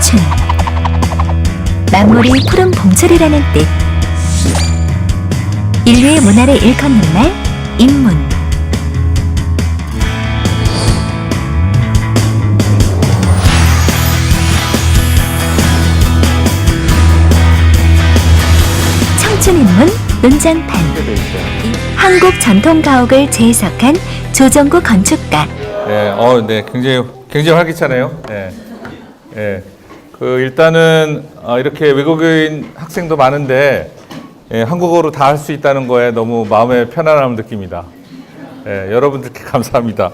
청춘. 만물이 푸른 봄철이라는 뜻. 인류의 문화를 일컫는 말, 인문. 청춘인문 논장판. 한국 전통 가옥을 재해석한 조정구 건축가. 네, 굉장히 활기차네요. 일단은 이렇게 외국인 학생도 많은데 한국어로 다 할 수 있다는 거에 너무 마음의 편안함을 느낍니다. 여러분들께 감사합니다.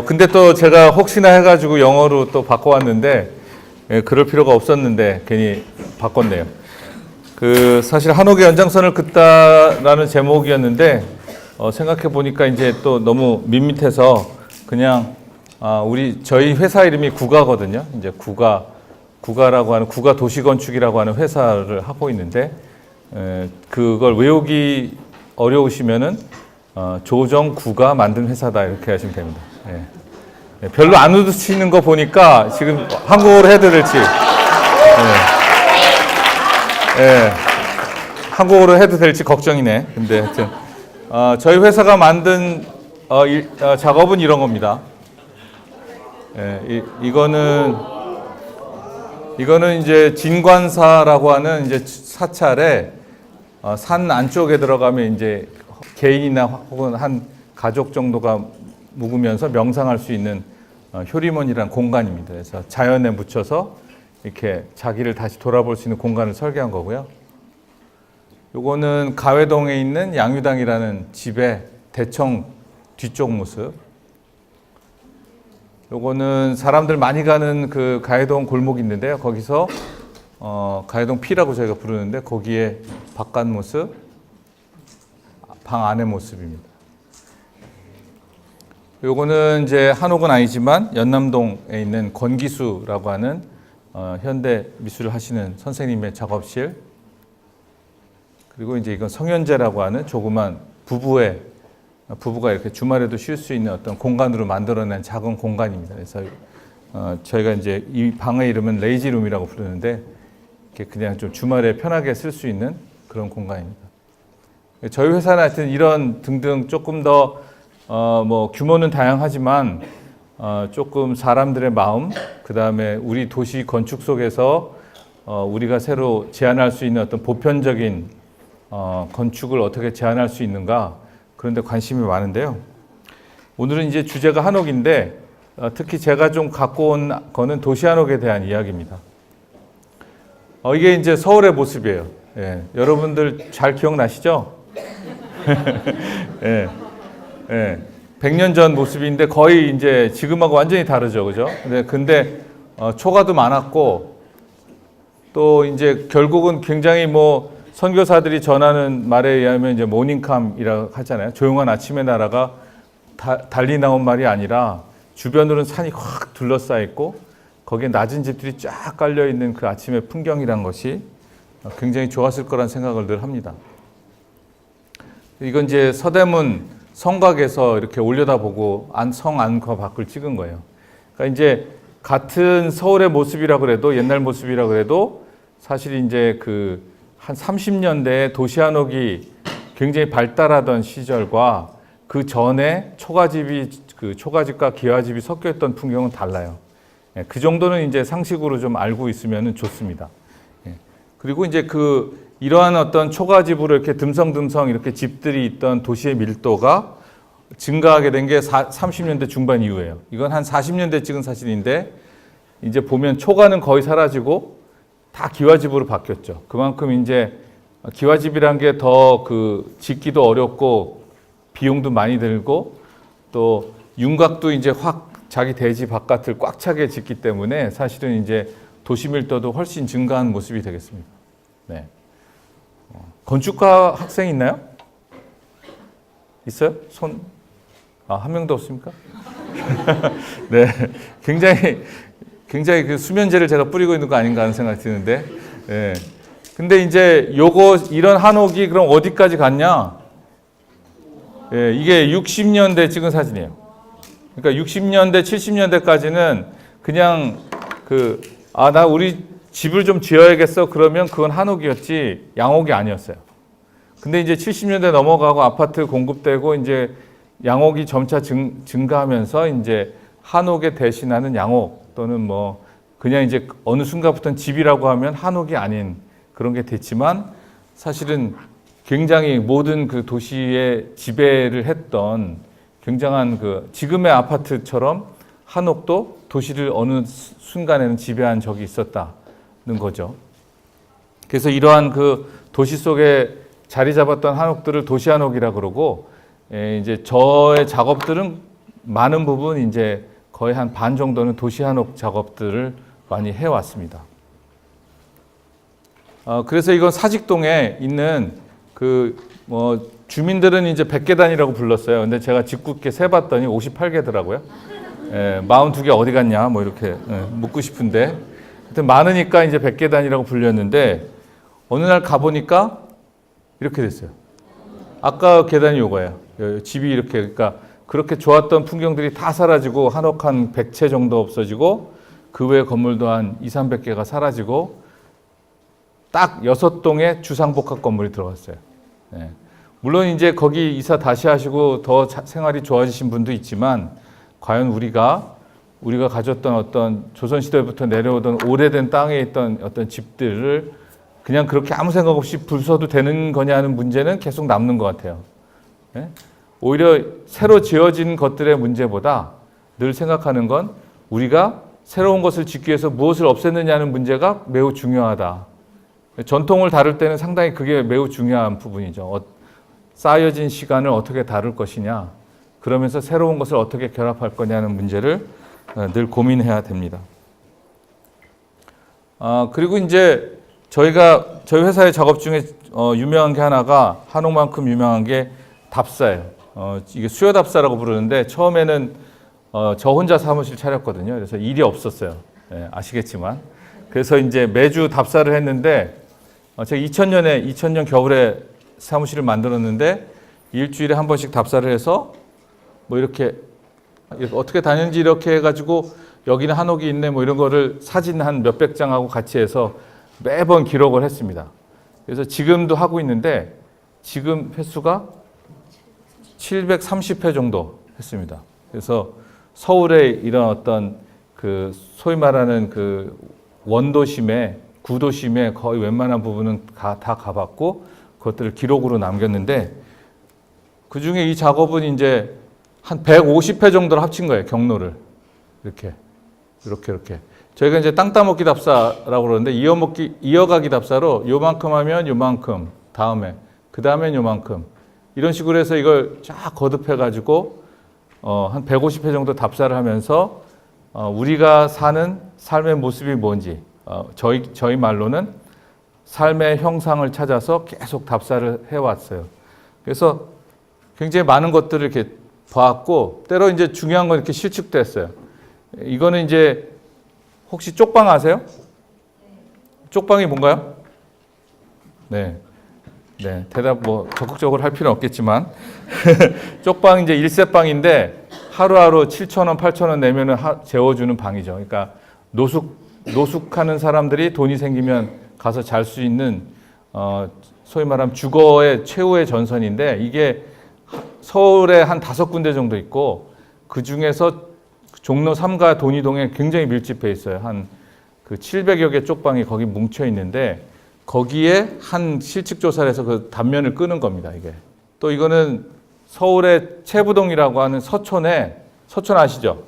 근데 또 제가 혹시나 해가지고 영어로 또 바꿔왔는데 그럴 필요가 없었는데 괜히 바꿨네요. 사실 한옥의 연장선을 긋다라는 제목이었는데 생각해 보니까 이제 또 너무 밋밋해서 그냥 저희 회사 이름이 구가거든요. 이제 구가라고 하는 구가 도시건축이라고 하는 회사를 하고 있는데 그걸 외우기 어려우시면은 조정구가 만든 회사다 이렇게 하시면 됩니다. 별로 안 웃으시는 거 보니까 지금 한국어로 해도 될지. 한국어로 해도 될지 걱정이네. 근데 하여튼 저희 회사가 만든 작업은 이런 겁니다. 이거는 이제 진관사라고 하는 이제 사찰에 산 안쪽에 들어가면 이제 개인이나 혹은 한 가족 정도가 묵으면서 명상할 수 있는 효리몬이라는 공간입니다. 그래서 자연에 묻혀서 이렇게 자기를 다시 돌아볼 수 있는 공간을 설계한 거고요. 요거는 가회동에 있는 양유당이라는 집의 대청 뒤쪽 모습. 요거는 사람들 많이 가는 그 가회동 골목이 있는데요. 거기서 가회동 P라고 저희가 부르는데 거기에 바깥 모습, 방 안의 모습입니다. 요거는 이제 한옥은 아니지만 연남동에 있는 권기수라고 하는 현대 미술을 하시는 선생님의 작업실. 그리고 이제 이건 성현재라고 하는 조그만 부부가 이렇게 주말에도 쉴 수 있는 어떤 공간으로 만들어낸 작은 공간입니다. 그래서 저희가 이제 이 방의 이름은 레이지룸이라고 부르는데 이렇게 그냥 좀 주말에 편하게 쓸 수 있는 그런 공간입니다. 저희 회사는 하여튼 이런 등등 조금 더 뭐 규모는 다양하지만 조금 사람들의 마음, 그 다음에 우리 도시 건축 속에서 우리가 새로 제안할 수 있는 어떤 보편적인 건축을 어떻게 제안할 수 있는가 그런 데 관심이 많은데요. 오늘은 이제 주제가 한옥인데 특히 제가 좀 갖고 온 거는 도시 한옥에 대한 이야기입니다. 이게 이제 서울의 모습이에요. 여러분들 잘 기억나시죠? 100년 전 모습인데 거의 이제 지금하고 완전히 다르죠, 그죠? 근데 초가도 많았고 또 이제 결국은 굉장히 뭐 선교사들이 전하는 말에 의하면 이제 모닝캄이라고 하잖아요. 조용한 아침의 나라가 달리 나온 말이 아니라 주변으로는 산이 확 둘러싸여 있고 거기에 낮은 집들이 쫙 깔려 있는 그 아침의 풍경이란 것이 굉장히 좋았을 거란 생각을 늘 합니다. 이건 이제 서대문 성곽에서 이렇게 올려다보고 성 안과 밖을 찍은 거예요. 그러니까 이제 같은 서울의 모습이라 그래도 옛날 모습이라 그래도 사실 이제 한 30년대에 도시 한옥이 굉장히 발달하던 시절과 그 전에 초가집과 기와집이 섞여 있던 풍경은 달라요. 그 정도는 이제 상식으로 좀 알고 있으면 좋습니다. 그리고 이제 이러한 어떤 초가집으로 이렇게 듬성듬성 이렇게 집들이 있던 도시의 밀도가 증가하게 된 게 30년대 중반 이후예요. 이건 한 40년대 찍은 사진인데 이제 보면 초가는 거의 사라지고 다 기와집으로 바뀌었죠. 그만큼 이제 기와집이란 게 더 짓기도 어렵고 비용도 많이 들고 또 윤곽도 이제 확 자기 대지 바깥을 꽉 차게 짓기 때문에 사실은 이제 도시 밀도도 훨씬 증가한 모습이 되겠습니다. 건축가 학생 있나요? 있어요? 한 명도 없습니까? 네, 굉장히 그 수면제를 제가 뿌리고 있는 거 아닌가 하는 생각이 드는데, 근데 이제 이런 한옥이 그럼 어디까지 갔냐? 이게 60년대 찍은 사진이에요. 그러니까 60년대, 70년대까지는 그냥 나 우리 집을 좀 지어야겠어. 그러면 그건 한옥이었지 양옥이 아니었어요. 근데 이제 70년대 넘어가고 아파트 공급되고 이제 양옥이 점차 증가하면서 이제 한옥에 대신하는 양옥 또는 뭐 그냥 이제 어느 순간부터는 집이라고 하면 한옥이 아닌 그런 게 됐지만 사실은 굉장히 모든 그 도시의 지배를 했던 굉장한 그 지금의 아파트처럼 한옥도 도시를 어느 순간에는 지배한 적이 있었다는 거죠. 그래서 이러한 그 도시 속에 자리 잡았던 한옥들을 도시 한옥이라 그러고, 이제 저의 작업들은 많은 부분 이제 거의 한 반 정도는 도시 한옥 작업들을 많이 해왔습니다. 그래서 이건 사직동에 있는 주민들은 이제 100계단이라고 불렀어요. 근데 제가 짓궂게 세봤더니 58개더라고요. 42개 어디 갔냐 뭐 이렇게 묻고 싶은데 하여튼 많으니까 이제 100계단이라고 불렸는데 어느 날 가보니까 이렇게 됐어요. 아까 계단이 요거예요. 집이 이렇게 그러니까 그렇게 좋았던 풍경들이 다 사라지고 한옥 한 100채 정도 없어지고 그 외 건물도 한 200~300개가 사라지고 딱 6동의 주상복합 건물이 들어갔어요. 물론 이제 거기 이사 다시 하시고 더 생활이 좋아지신 분도 있지만 과연 우리가 가졌던 어떤 조선시대부터 내려오던 오래된 땅에 있던 어떤 집들을 그냥 그렇게 아무 생각 없이 부숴도 되는 거냐는 문제는 계속 남는 것 같아요. 오히려 새로 지어진 것들의 문제보다 늘 생각하는 건 우리가 새로운 것을 짓기 위해서 무엇을 없앴느냐는 문제가 매우 중요하다. 전통을 다룰 때는 상당히 그게 매우 중요한 부분이죠. 쌓여진 시간을 어떻게 다룰 것이냐, 그러면서 새로운 것을 어떻게 결합할 거냐는 문제를 늘 고민해야 됩니다. 그리고 이제 저희 회사의 작업 중에 유명한 게 하나가 한옥만큼 유명한 게 답사예요. 이게 수요 답사라고 부르는데 처음에는 저 혼자 사무실 차렸거든요. 그래서 일이 없었어요. 아시겠지만. 그래서 이제 매주 답사를 했는데 제가 2000년 겨울에 사무실을 만들었는데 일주일에 한 번씩 답사를 해서 뭐 이렇게 어떻게 다녔는지 이렇게 해가지고 여기는 한옥이 있네 뭐 이런 거를 사진 한 몇백 장하고 같이 해서 매번 기록을 했습니다. 그래서 지금도 하고 있는데 지금 횟수가 730회 정도 했습니다. 그래서 서울의 이런 어떤 그 소위 말하는 그 원도심의 구도심의 거의 웬만한 부분은 다 가봤고 그것들을 기록으로 남겼는데 그 중에 이 작업은 이제 한 150회 정도를 합친 거예요. 경로를 이렇게. 저희가 이제 땅 따먹기 답사라고 그러는데 이어가기 답사로 요만큼 하면 요만큼 다음에 그 다음엔 요만큼 이런 식으로 해서 이걸 쫙 거듭해 가지고 한 150회 정도 답사를 하면서 우리가 사는 삶의 모습이 뭔지 저희 말로는 삶의 형상을 찾아서 계속 답사를 해왔어요. 그래서 굉장히 많은 것들을 이렇게 봤고 때로 이제 중요한 건 이렇게 실축됐어요. 이거는 이제 혹시 쪽방 아세요? 쪽방이 뭔가요? 네. 대답 뭐 적극적으로 할 필요는 없겠지만 쪽방 이제 1세방인데 하루하루 7,000원, 8,000원 내면은 재워주는 방이죠. 그러니까 노숙하는 사람들이 돈이 생기면 가서 잘 수 있는 소위 말하면 주거의 최후의 전선인데 이게 서울에 한 5군데 정도 있고 그 중에서 종로 3가 돈이동에 굉장히 밀집해 있어요. 한 그 700여 개 쪽방이 거기 뭉쳐 있는데 거기에 한 실측 조사를 해서 그 단면을 끄는 겁니다. 이게 또 이거는 서울의 채부동이라고 하는 서촌 아시죠?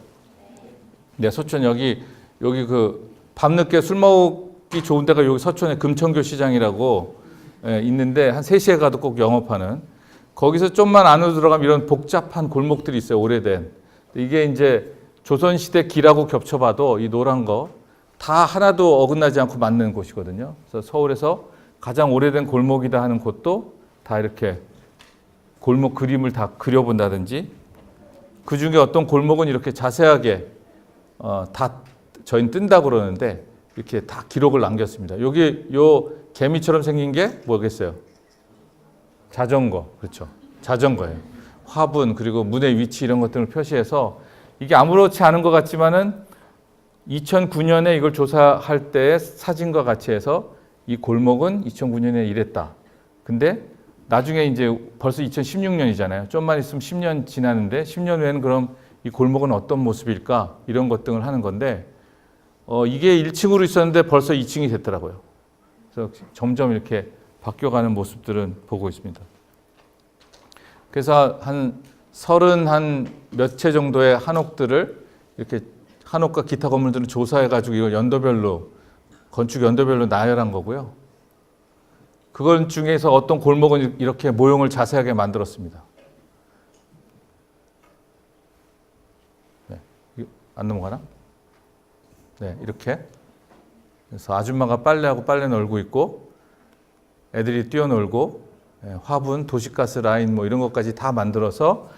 네, 서촌 여기 그 밤늦게 술 먹기 좋은 데가 여기 서촌에 금천교 시장이라고 있는데 한 3시에 가도 꼭 영업하는 거기서 좀만 안으로 들어가면 이런 복잡한 골목들이 있어요. 오래된 이게 이제 조선시대 길하고 겹쳐봐도 이 노란 거 다 하나도 어긋나지 않고 맞는 곳이거든요. 그래서 서울에서 가장 오래된 골목이다 하는 곳도 다 이렇게 골목 그림을 다 그려본다든지 그 중에 어떤 골목은 이렇게 자세하게 다 저희는 뜬다고 그러는데 이렇게 다 기록을 남겼습니다. 여기 요 개미처럼 생긴 게 뭐겠어요? 자전거. 그렇죠. 자전거예요. 화분 그리고 문의 위치 이런 것들을 표시해서 이게 아무렇지 않은 것 같지만은 2009년에 이걸 조사할 때 사진과 같이 해서 이 골목은 2009년에 이랬다. 근데 나중에 이제 벌써 2016년이잖아요. 좀만 있으면 10년 지나는데 10년 후에는 그럼 이 골목은 어떤 모습일까? 이런 것 등을 하는 건데 이게 1층으로 있었는데 벌써 2층이 됐더라고요. 그래서 점점 이렇게 바뀌어가는 모습들은 보고 있습니다. 그래서 한 30 몇 채 정도의 한옥들을 이렇게 한옥과 기타 건물들을 조사해가지고 이걸 연도별로 건축 연도별로 나열한 거고요. 그걸 중에서 어떤 골목은 이렇게 모형을 자세하게 만들었습니다. 네, 안 넘어가나? 네, 이렇게. 그래서 아줌마가 빨래하고 빨래 널고 있고, 애들이 뛰어놀고, 화분, 도시가스 라인 뭐 이런 것까지 다 만들어서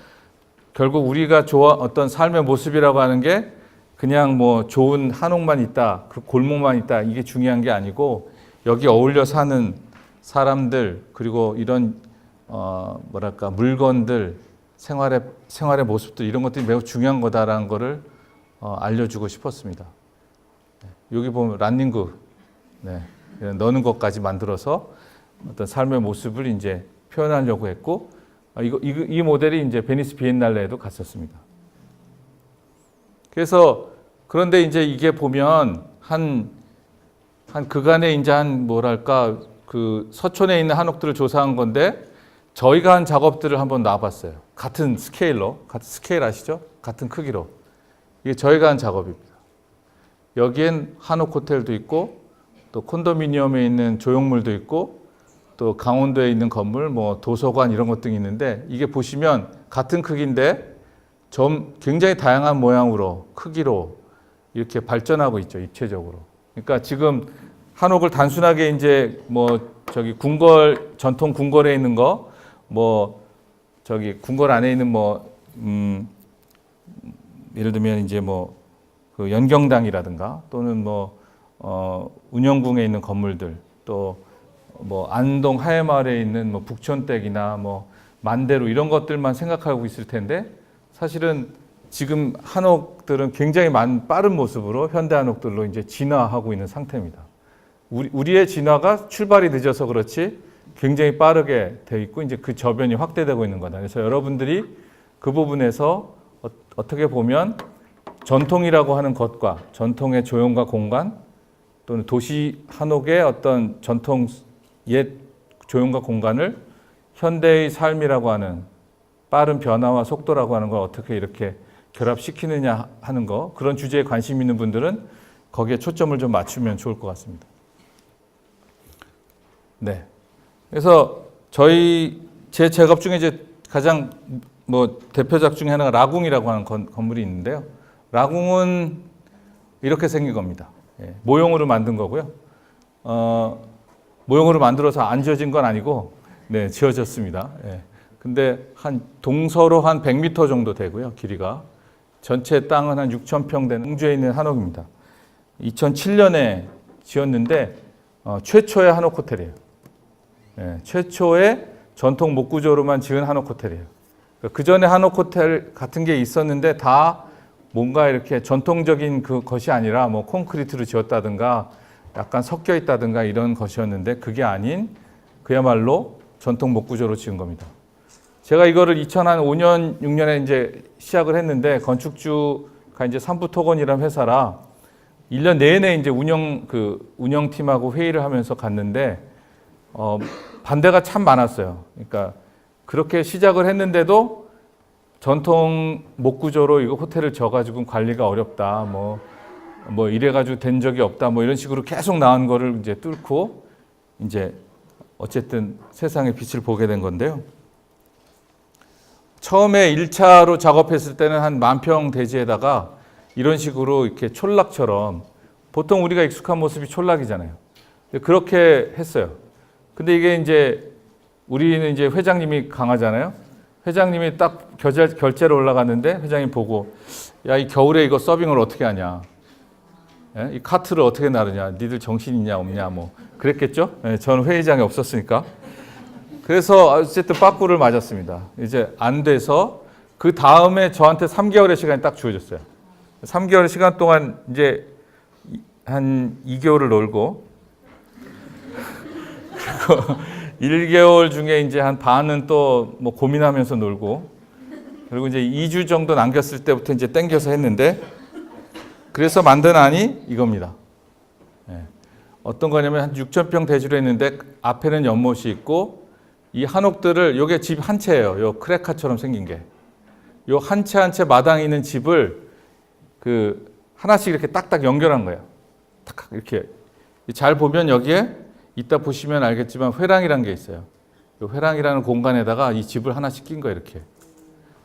결국 우리가 어떤 삶의 모습이라고 하는 게 그냥 뭐 좋은 한옥만 있다, 그 골목만 있다, 이게 중요한 게 아니고 여기 어울려 사는 사람들, 그리고 이런 뭐랄까 물건들, 생활의 모습들, 이런 것들이 매우 중요한 거다라는 거를 알려주고 싶었습니다. 여기 보면 란닝구, 네, 너는 것까지 만들어서 어떤 삶의 모습을 이제 표현하려고 했고, 이 모델이 이제 베니스 비엔날레에도 갔었습니다. 그래서 그런데 이제 이게 보면 한 그간에 이제 한 뭐랄까 그 서촌에 있는 한옥들을 조사한 건데 저희가 한 작업들을 한번 놔봤어요. 같은 스케일로, 같은 스케일 아시죠? 같은 크기로. 이게 저희가 한 작업입니다. 여기엔 한옥 호텔도 있고 또 콘도미니엄에 있는 조형물도 있고 또 강원도에 있는 건물, 뭐 도서관 이런 것 등이 있는데 이게 보시면 같은 크기인데 굉장히 다양한 모양으로 크기로 이렇게 발전하고 있죠, 입체적으로. 그러니까 지금 한옥을 단순하게 이제 뭐 저기 전통 궁궐에 있는 거, 뭐 저기 궁궐 안에 있는 뭐 예를 들면 이제 뭐 그 연경당이라든가 또는 뭐 운영궁에 있는 건물들, 또 뭐 안동 하회마을에 있는 뭐 북촌댁이나 뭐 만대루 이런 것들만 생각하고 있을 텐데 사실은 지금 한옥들은 굉장히 빠른 모습으로 현대 한옥들로 이제 진화하고 있는 상태입니다. 우리의 진화가 출발이 늦어서 그렇지 굉장히 빠르게 돼 있고 이제 그 저변이 확대되고 있는 거다. 그래서 여러분들이 그 부분에서 어떻게 보면 전통이라고 하는 것과 전통의 조형과 공간 또는 도시 한옥의 어떤 전통 옛 조형과 공간을 현대의 삶이라고 하는 빠른 변화와 속도라고 하는 걸 어떻게 이렇게 결합시키느냐 하는 거, 그런 주제에 관심 있는 분들은 거기에 초점을 좀 맞추면 좋을 것 같습니다. 네. 그래서 제 작업 중에 이제 가장 뭐 대표작 중에 하나가 라궁이라고 하는 건물이 있는데요. 라궁은 이렇게 생긴 겁니다. 예, 모형으로 만든 거고요. 모형으로 만들어서 안 지어진 건 아니고, 네, 지어졌습니다. 예. 근데 동서로 한 100m 정도 되고요, 길이가. 전체 땅은 한 6,000평 되는 홍주에 있는 한옥입니다. 2007년에 지었는데, 최초의 한옥 호텔이에요. 예, 최초의 전통 목구조로만 지은 한옥 호텔이에요. 그 전에 한옥 호텔 같은 게 있었는데 다 뭔가 이렇게 전통적인 것이 아니라 뭐 콘크리트로 지었다든가 약간 섞여 있다든가 이런 것이었는데 그게 아닌 그야말로 전통 목구조로 지은 겁니다. 제가 이거를 2005년, 6년에 이제 시작을 했는데 건축주가 이제 삼부토건이라는 회사라 1년 내내 이제 운영팀하고 회의를 하면서 갔는데 반대가 참 많았어요. 그러니까 그렇게 시작을 했는데도 전통 목구조로 이거 호텔을 져가지고 관리가 어렵다, 뭐 이래가지고 된 적이 없다, 뭐 이런 식으로 계속 나온 거를 이제 뚫고 이제 어쨌든 세상의 빛을 보게 된 건데요. 처음에 1차로 작업했을 때는 한 10,000평 대지에다가 이런 식으로 이렇게 촌락처럼 보통 우리가 익숙한 모습이 촌락이잖아요. 그렇게 했어요. 근데 이게 이제 우리는 이제 회장님이 강하잖아요. 회장님이 딱 결제로 올라갔는데 회장님 보고 야, 이 겨울에 이거 서빙을 어떻게 하냐. 예? 이 카트를 어떻게 나르냐. 니들 정신 있냐 없냐 뭐 그랬겠죠. 예, 저는 회의장에 없었으니까. 그래서 어쨌든 빠꾸를 맞았습니다. 이제 안 돼서 그 다음에 저한테 3개월의 시간이 딱 주어졌어요. 3개월의 시간 동안 이제 한 2개월을 놀고, 그리고 1개월 중에 이제 한 반은 또 뭐 고민하면서 놀고, 그리고 이제 2주 정도 남겼을 때부터 이제 땡겨서 했는데, 그래서 만든 안이 이겁니다. 예. 어떤 거냐면 한 6,000평 대지로 했는데 앞에는 연못이 있고, 이 한옥들을, 요게 집 한 채예요. 요 크레카처럼 생긴 게. 요 한 채 한 채 마당에 있는 집을 그 하나씩 이렇게 딱딱 연결한 거예요. 딱 이렇게. 잘 보면 여기에 이따 보시면 알겠지만 회랑이라는 게 있어요. 요 회랑이라는 공간에다가 이 집을 하나씩 낀 거예요. 이렇게.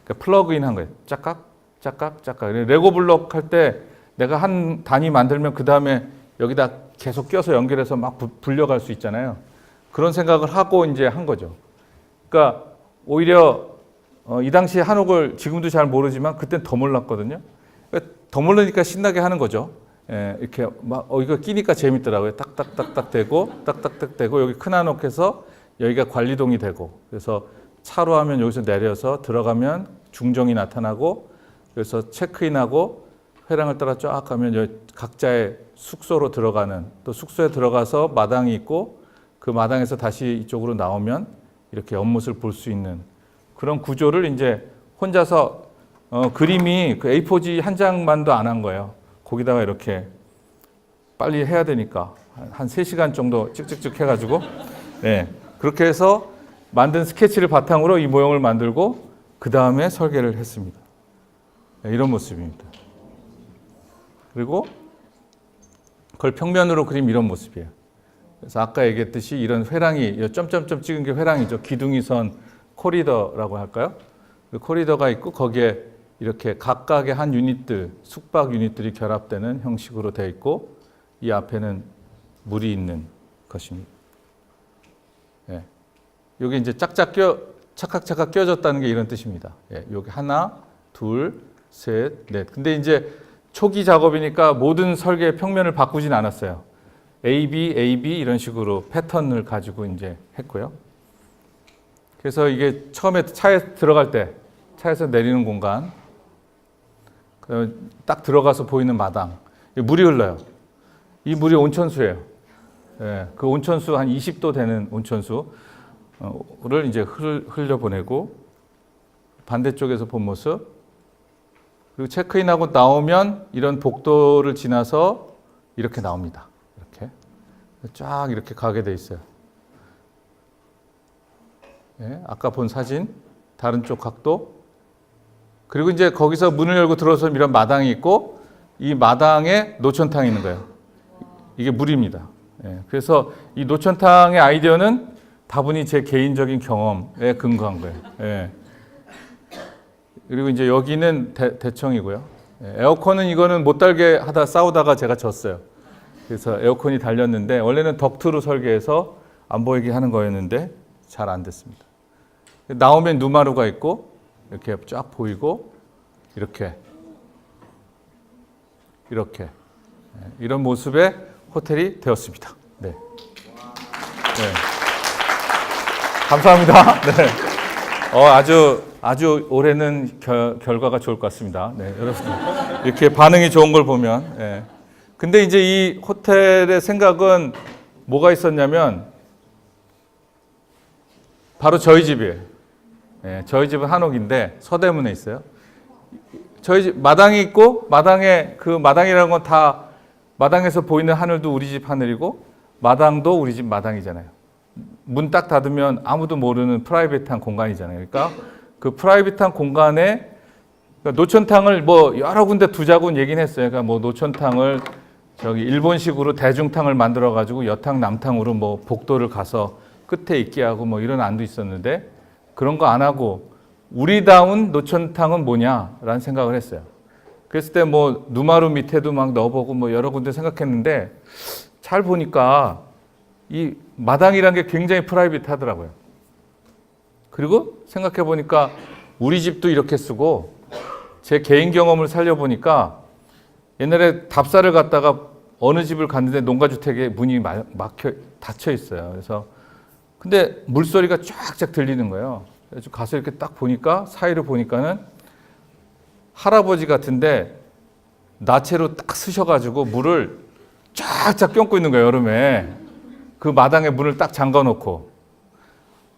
그러니까 플러그인 한 거예요. 짝깍, 짝깍, 짝깍. 레고 블록 할 때 내가 한 단위 만들면 그 다음에 여기다 계속 껴서 연결해서 막 불려갈 수 있잖아요. 그런 생각을 하고 이제 한 거죠. 그러니까 오히려 이 당시에 한옥을 지금도 잘 모르지만 그땐 더 몰랐거든요. 그러니까 더 모르니까 신나게 하는 거죠. 예, 이렇게 막 이거 끼니까 재밌더라고요. 딱딱딱딱 되고 딱딱딱 되고 여기 큰 한옥해서 여기가 관리동이 되고, 그래서 차로 하면 여기서 내려서 들어가면 중정이 나타나고, 그래서 체크인하고 회랑을 따라 쫙 가면 여기 각자의 숙소로 들어가는, 또 숙소에 들어가서 마당이 있고 그 마당에서 다시 이쪽으로 나오면 이렇게 연못을 볼 수 있는 그런 구조를 이제 혼자서 그림이 그 A4지 한 장만도 안 한 거예요. 거기다가 이렇게 빨리 해야 되니까 한 3시간 정도 찍찍찍 해가지고, 네, 그렇게 해서 만든 스케치를 바탕으로 이 모형을 만들고 그 다음에 설계를 했습니다. 네, 이런 모습입니다. 그리고 그걸 평면으로 그림 이런 모습이에요. 그래서 아까 얘기했듯이 이런 회랑이, 점점점 찍은 게 회랑이죠. 기둥이선 코리더라고 할까요? 그 코리더가 있고 거기에 이렇게 각각의 한 유닛들, 숙박 유닛들이 결합되는 형식으로 되어 있고, 이 앞에는 물이 있는 것입니다. 예. 여기 이제 착각착각 껴졌다는 게 이런 뜻입니다. 예. 여기 하나, 둘, 셋, 넷. 근데 이제 초기 작업이니까 모든 설계 평면을 바꾸진 않았어요. A, B 이런 식으로 패턴을 가지고 이제 했고요. 그래서 이게 처음에 차에 들어갈 때, 차에서 내리는 공간, 딱 들어가서 보이는 마당, 물이 흘러요. 이 물이 온천수예요. 예, 그 온천수 한 20도 되는 온천수를 이제 흘려보내고, 반대쪽에서 본 모습, 그리고 체크인하고 나오면 이런 복도를 지나서 이렇게 나옵니다. 이렇게 쫙 이렇게 가게 돼 있어요. 예, 아까 본 사진, 다른 쪽 각도. 그리고 이제 거기서 문을 열고 들어서 이런 마당이 있고, 이 마당에 노천탕이 있는 거예요. 이게 물입니다. 예, 그래서 이 노천탕의 아이디어는 다분히 제 개인적인 경험에 근거한 거예요. 예. 그리고 이제 여기는 대청이고요. 예, 에어컨은 이거는 못 달게 하다 싸우다가 제가 졌어요. 그래서 에어컨이 달렸는데, 원래는 덕트로 설계해서 안 보이게 하는 거였는데 잘 안 됐습니다. 나오면 누마루가 있고 이렇게 쫙 보이고 이렇게 이런 모습의 호텔이 되었습니다. 네. 네. 감사합니다. 네. 아주 올해는 결과가 좋을 것 같습니다. 네, 여러분 이렇게 반응이 좋은 걸 보면. 네. 근데 이제 이 호텔의 생각은 뭐가 있었냐면 바로 저희 집이에요. 네, 저희 집은 한옥인데 서대문에 있어요. 저희 집 마당이 있고, 마당에 그 마당이라는 건 다 마당에서 보이는 하늘도 우리 집 하늘이고 마당도 우리 집 마당이잖아요. 문 딱 닫으면 아무도 모르는 프라이빗한 공간이잖아요. 그러니까 그 프라이빗한 공간에 노천탕을 뭐 여러 군데 두자고는 얘기는 했어요. 그러니까 뭐 노천탕을 저기 일본식으로 대중탕을 만들어 가지고 여탕 남탕으로 뭐 복도를 가서 끝에 있게 하고 뭐 이런 안도 있었는데, 그런 거 안 하고 우리다운 노천탕은 뭐냐라는 생각을 했어요. 그랬을 때 뭐 누마루 밑에도 막 넣어보고 뭐 여러 군데 생각했는데, 잘 보니까 이 마당이라는 게 굉장히 프라이빗하더라고요. 그리고 생각해 보니까 우리 집도 이렇게 쓰고, 제 개인 경험을 살려보니까 옛날에 답사를 갔다가 어느 집을 갔는데 농가주택에 문이 닫혀 있어요. 그래서 근데 물소리가 쫙쫙 들리는 거예요. 그래서 가서 이렇게 딱 보니까, 사이를 보니까는 할아버지 같은데 나체로 딱 쓰셔가지고 물을 쫙쫙 껴안고 있는 거예요, 여름에. 그 마당에 문을 딱 잠가 놓고.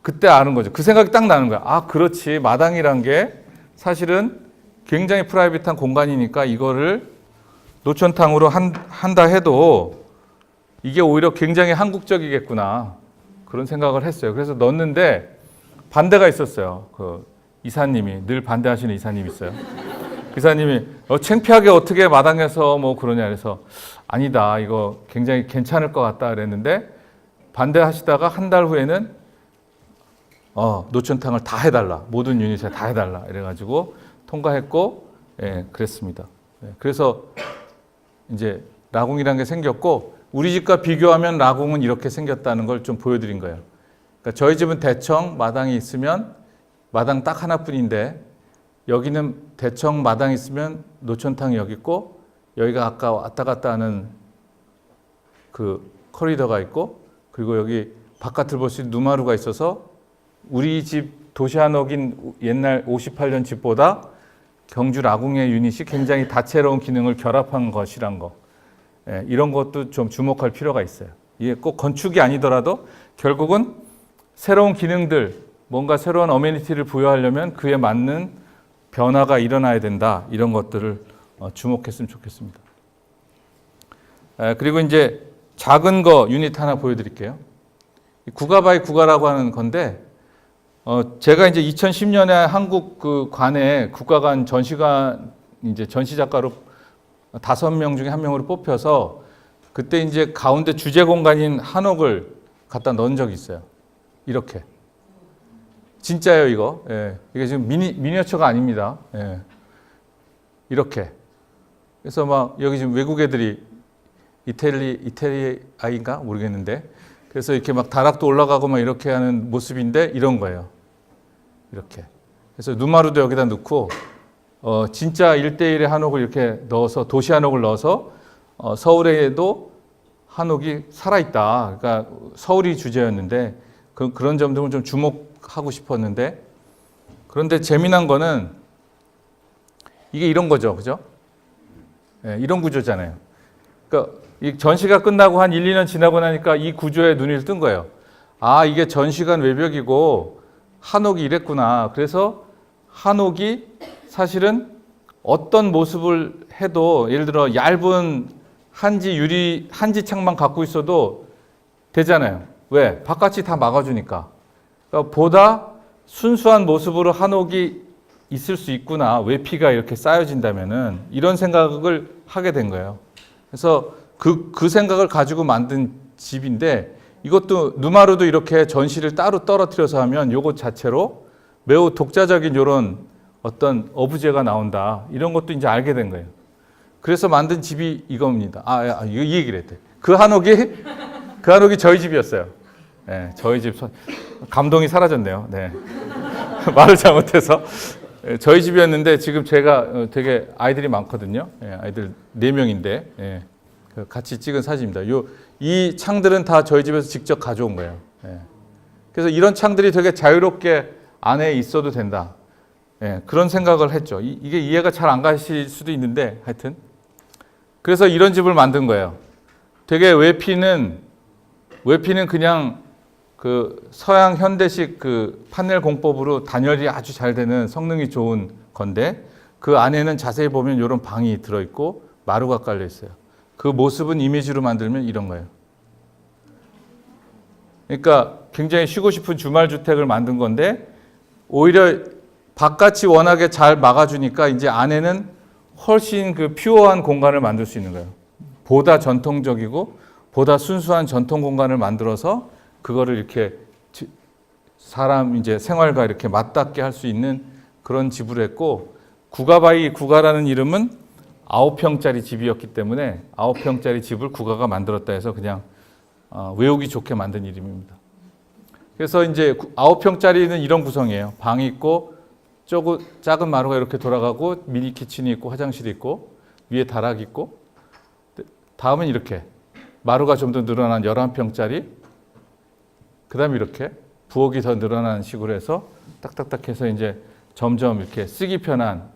그때 아는 거죠. 그 생각이 딱 나는 거야. 아, 그렇지. 마당이란 게 사실은 굉장히 프라이빗한 공간이니까 이거를 노천탕으로 한다 해도 이게 오히려 굉장히 한국적이겠구나. 그런 생각을 했어요. 그래서 넣었는데 반대가 있었어요. 그 이사님이, 늘 반대하시는 이사님이 있어요. 이사님이 창피하게 어떻게 마당에서 뭐 그러냐 그래서 아니다. 이거 굉장히 괜찮을 것 같다 그랬는데 반대하시다가 한 달 후에는 노천탕을 다 해달라. 모든 유닛에 다 해달라. 이래가지고 통과했고, 예, 그랬습니다. 예, 그래서 이제 라궁이라는 게 생겼고, 우리 집과 비교하면 라궁은 이렇게 생겼다는 걸 좀 보여드린 거예요. 그러니까 저희 집은 대청 마당이 있으면 마당 딱 하나뿐인데, 여기는 대청 마당이 있으면 노천탕이 여기 있고, 여기가 아까 왔다 갔다 하는 그 코리더가 있고, 그리고 여기 바깥을 볼 수 있는 누마루가 있어서 우리 집 도시한옥인 옛날 58년 집보다 경주 라궁의 유닛이 굉장히 다채로운 기능을 결합한 것이란 거. 예, 이런 것도 좀 주목할 필요가 있어요. 이게 꼭 건축이 아니더라도 결국은 새로운 기능들, 뭔가 새로운 어메니티를 부여하려면 그에 맞는 변화가 일어나야 된다. 이런 것들을 주목했으면 좋겠습니다. 그리고 이제 작은 거 유닛 하나 보여드릴게요. 국가 바이 국가라고 하는 건데, 제가 이제 2010년에 한국 그 관에 국가관 전시관 이제 전시 작가로 5명 중에 1명으로 뽑혀서 그때 이제 가운데 주제 공간인 한옥을 갖다 넣은 적이 있어요. 이렇게. 진짜예요, 이거. 예. 이게 지금 미니어처가 아닙니다. 예. 이렇게. 그래서 막 여기 지금 외국 애들이 이태리아인가 모르겠는데 그래서 이렇게 막 다락도 올라가고 막 이렇게 하는 모습인데 이런 거예요. 이렇게. 그래서 누마루도 여기다 넣고 진짜 1대1의 한옥을 이렇게 넣어서 도시 한옥을 넣어서 서울에도 한옥이 살아있다. 그러니까 서울이 주제였는데 그런 점들은 좀 주목하고 싶었는데 그런데 재미난 거는 이게 이런 거죠. 그죠? 네, 이런 구조잖아요. 그러니까 이 전시가 끝나고 한 1, 2년 지나고 나니까 이 구조에 눈이 뜬 거예요. 아, 이게 전시관 외벽이고 한옥이 이랬구나. 그래서 한옥이 사실은 어떤 모습을 해도 예를 들어 얇은 한지 창만 갖고 있어도 되잖아요. 왜? 바깥이 다 막아주니까. 그러니까 보다 순수한 모습으로 한옥이 있을 수 있구나. 외피가 이렇게 쌓여진다면은 이런 생각을 하게 된 거예요. 그래서 그 생각을 가지고 만든 집인데 이것도 누마루도 이렇게 전시를 따로 떨어뜨려서 하면 요것 자체로 매우 독자적인 이런 어떤 어부제가 나온다. 이런 것도 이제 알게 된 거예요. 그래서 만든 집이 이겁니다. 이거 이 얘기를 했대. 그 한옥이 저희 집이었어요. 네, 저희 집 감동이 사라졌네요. 네. 말을 잘못해서 저희 집이었는데 지금 제가 되게 아이들이 많거든요. 아이들 4명인데 같이 찍은 사진입니다. 이 창들은 다 저희 집에서 직접 가져온 거예요. 그래서 이런 창들이 되게 자유롭게 안에 있어도 된다. 그런 생각을 했죠. 이게 이해가 잘 안 가실 수도 있는데 하여튼 그래서 이런 집을 만든 거예요. 되게 외피는 그냥 그 서양 현대식 그 판넬 공법으로 단열이 아주 잘 되는 성능이 좋은 건데 그 안에는 자세히 보면 이런 방이 들어있고 마루가 깔려 있어요. 그 모습은 이미지로 만들면 이런 거예요. 그러니까 굉장히 쉬고 싶은 주말 주택을 만든 건데 오히려 바깥이 워낙에 잘 막아주니까 이제 안에는 훨씬 그 퓨어한 공간을 만들 수 있는 거예요. 보다 전통적이고 보다 순수한 전통 공간을 만들어서 그거를 이렇게 사람 이제 생활과 이렇게 맞닿게 할 수 있는 그런 집으로 했고 국가바이 국가라는 이름은 9평짜리 집이었기 때문에 9평짜리 집을 국가가 만들었다 해서 그냥 외우기 좋게 만든 이름입니다. 그래서 이제 9평짜리는 이런 구성이에요. 방이 있고 작은 마루가 이렇게 돌아가고 미니 키친이 있고 화장실이 있고 위에 다락이 있고 다음은 이렇게 마루가 좀 더 늘어난 11평짜리 그 다음에 이렇게 부엌이 더 늘어나는 식으로 해서 딱딱딱 해서 이제 점점 이렇게 쓰기 편한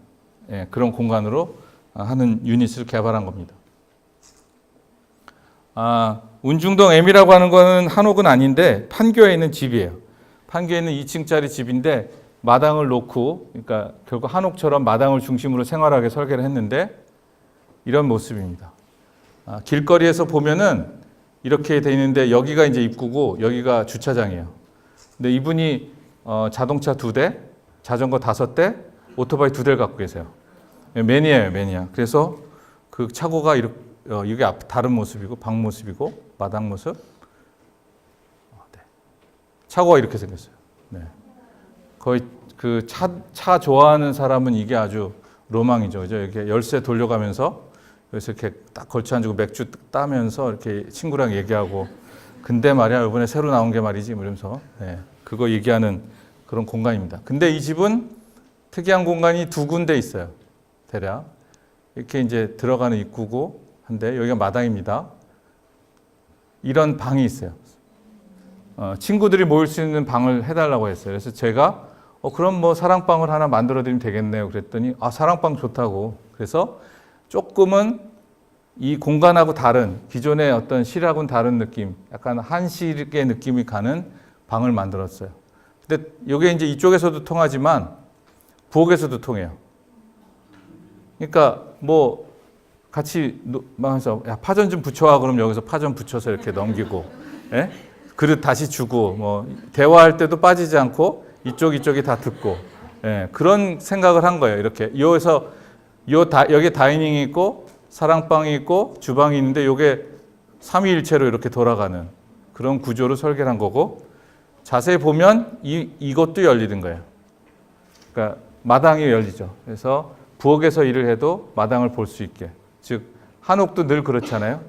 그런 공간으로 하는 유닛을 개발한 겁니다. 운중동 M이라고 하는 거는 한옥은 아닌데 판교에 있는 집이에요. 판교에 있는 2층짜리 집인데 마당을 놓고, 그러니까 결국 한옥처럼 마당을 중심으로 생활하게 설계를 했는데 이런 모습입니다. 길거리에서 보면은 이렇게 돼 있는데 여기가 이제 입구고 여기가 주차장이에요. 근데 이분이 자동차 2대, 자전거 5대, 오토바이 2대를 갖고 계세요. 매니아예요, 매니아. 그래서 그 차고가 이게 다른 모습이고 방 모습이고 마당 모습. 네. 차고가 이렇게 생겼어요. 네. 거의 그 차 좋아하는 사람은 이게 아주 로망이죠. 그죠? 이렇게 열쇠 돌려가면서 여기서 이렇게 딱 걸쳐 앉고 맥주 따면서 이렇게 친구랑 얘기하고, 근데 말이야 이번에 새로 나온 게 말이지 이러면서, 네. 그거 얘기하는 그런 공간입니다. 근데 이 집은 특이한 공간이 2군데 있어요. 대략 이렇게 이제 들어가는 입구고 한데 여기가 마당입니다. 이런 방이 있어요. 친구들이 모일 수 있는 방을 해달라고 했어요. 그래서 제가 그럼 뭐 사랑방을 하나 만들어 드리면 되겠네요. 그랬더니 사랑방 좋다고. 그래서 조금은 이 공간하고 다른, 기존의 어떤 실하고는 다른 느낌, 약간 한식의 느낌이 가는 방을 만들었어요. 근데 이게 이제 이쪽에서도 통하지만 부엌에서도 통해요. 그러니까 뭐 같이 해서 야 파전 좀 붙여와 그럼 여기서 파전 붙여서 이렇게 넘기고, 예? 그릇 다시 주고, 뭐 대화할 때도 빠지지 않고 이쪽이 다 듣고, 예, 그런 생각을 한 거예요. 이렇게 여기서 여기 다이닝이 있고 사랑방이 있고 주방이 있는데 이게 삼위일체로 이렇게 돌아가는 그런 구조로 설계를 한 거고, 자세히 보면 이것도 열리는 거예요. 그러니까 마당이 열리죠. 그래서 부엌에서 일을 해도 마당을 볼 수 있게. 즉 한옥도 늘 그렇잖아요.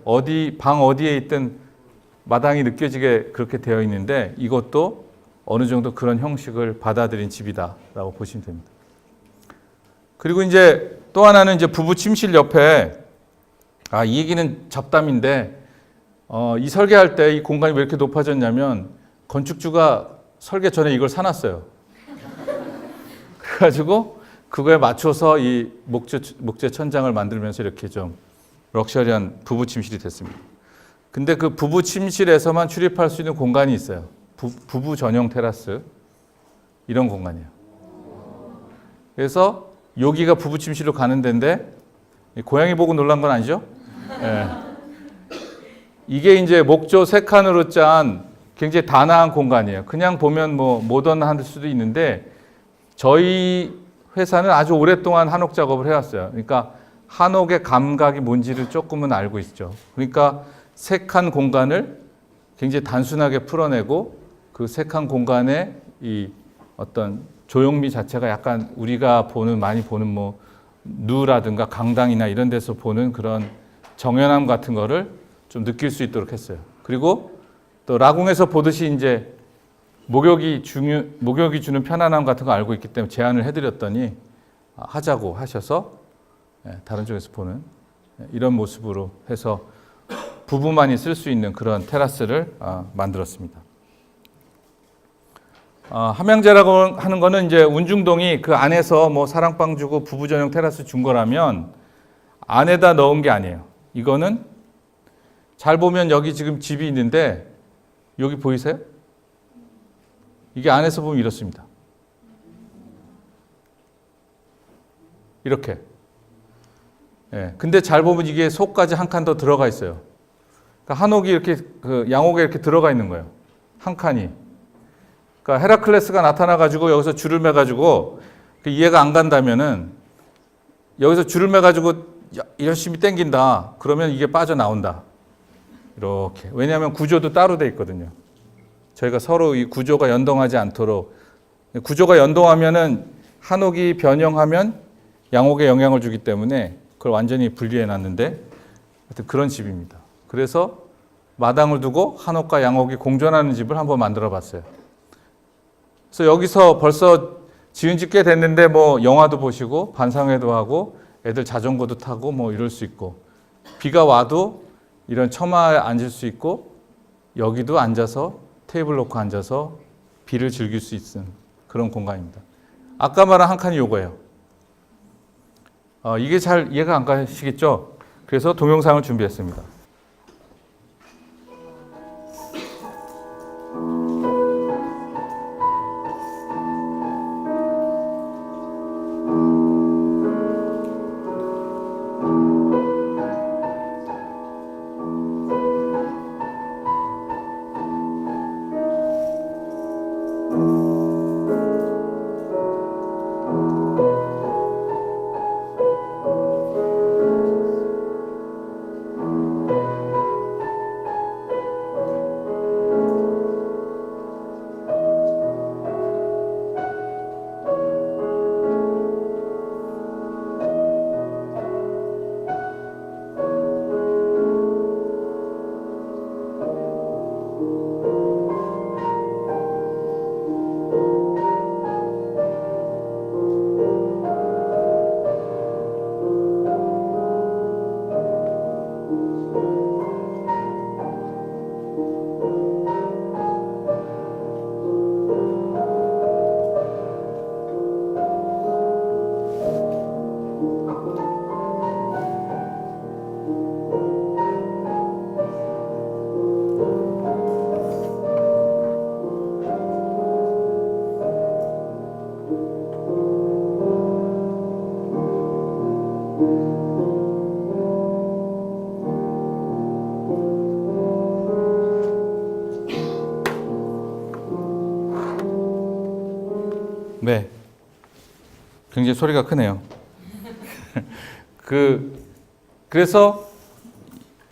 방 어디에 있든 마당이 느껴지게 그렇게 되어 있는데 이것도 어느 정도 그런 형식을 받아들인 집이다라고 보시면 됩니다. 그리고 이제 또 하나는 이제 부부 침실 옆에, 이 얘기는 잡담인데, 이 설계할 때 이 공간이 왜 이렇게 높아졌냐면 건축주가 설계 전에 이걸 사놨어요. 그래가지고 그거에 맞춰서 이 목재 천장을 만들면서 이렇게 좀 럭셔리한 부부 침실이 됐습니다. 근데 그 부부 침실에서만 출입할 수 있는 공간이 있어요. 부부 전용 테라스, 이런 공간이에요. 그래서 여기가 부부 침실로 가는 데인데, 고양이 보고 놀란 건 아니죠? 네. 이게 이제 목조 3칸으로 짠 굉장히 단아한 공간이에요. 그냥 보면 뭐 모던할 수도 있는데 저희 회사는 아주 오랫동안 한옥 작업을 해왔어요. 그러니까 한옥의 감각이 뭔지를 조금은 알고 있죠. 그러니까 3칸 공간을 굉장히 단순하게 풀어내고 그 3칸 공간의 이 어떤 조형미 자체가 약간 우리가 많이 보는 뭐 누라든가 강당이나 이런 데서 보는 그런 정연함 같은 거를 좀 느낄 수 있도록 했어요. 그리고 또 라궁에서 보듯이 이제 목욕이 주는 편안함 같은 거 알고 있기 때문에 제안을 해드렸더니 하자고 하셔서 다른 쪽에서 보는 이런 모습으로 해서 부부만이 쓸 수 있는 그런 테라스를 만들었습니다. 함양제라고 하는 거는 이제 운중동이 그 안에서 뭐 사랑방 주고 부부 전용 테라스 준 거라면 안에다 넣은 게 아니에요. 이거는 잘 보면 여기 지금 집이 있는데 여기 보이세요? 이게 안에서 보면 이렇습니다. 이렇게. 예. 근데 잘 보면 이게 속까지 한 칸 더 들어가 있어요. 그러니까 한옥이 이렇게 양옥에 이렇게 들어가 있는 거예요. 한 칸이. 그러니까 헤라클레스가 나타나가지고 여기서 줄을 매가지고 이해가 안 간다면은 여기서 줄을 매가지고 열심히 당긴다. 그러면 이게 빠져나온다. 이렇게. 왜냐하면 구조도 따로 돼 있거든요. 저희가 서로 이 구조가 연동하지 않도록, 구조가 연동하면은 한옥이 변형하면 양옥에 영향을 주기 때문에 그걸 완전히 분리해 놨는데 하여튼 그런 집입니다. 그래서 마당을 두고 한옥과 양옥이 공존하는 집을 한번 만들어 봤어요. 그래서 여기서 벌써 지은 지 꽤 됐는데 뭐 영화도 보시고 반상회도 하고 애들 자전거도 타고 뭐 이럴 수 있고, 비가 와도 이런 처마에 앉을 수 있고 여기도 앉아서 테이블 놓고 앉아서 비를 즐길 수 있는 그런 공간입니다. 아까 말한 한 칸이 요거예요. 이게 잘 이해가 안 가시겠죠? 그래서 동영상을 준비했습니다. 네. 굉장히 소리가 크네요. 그래서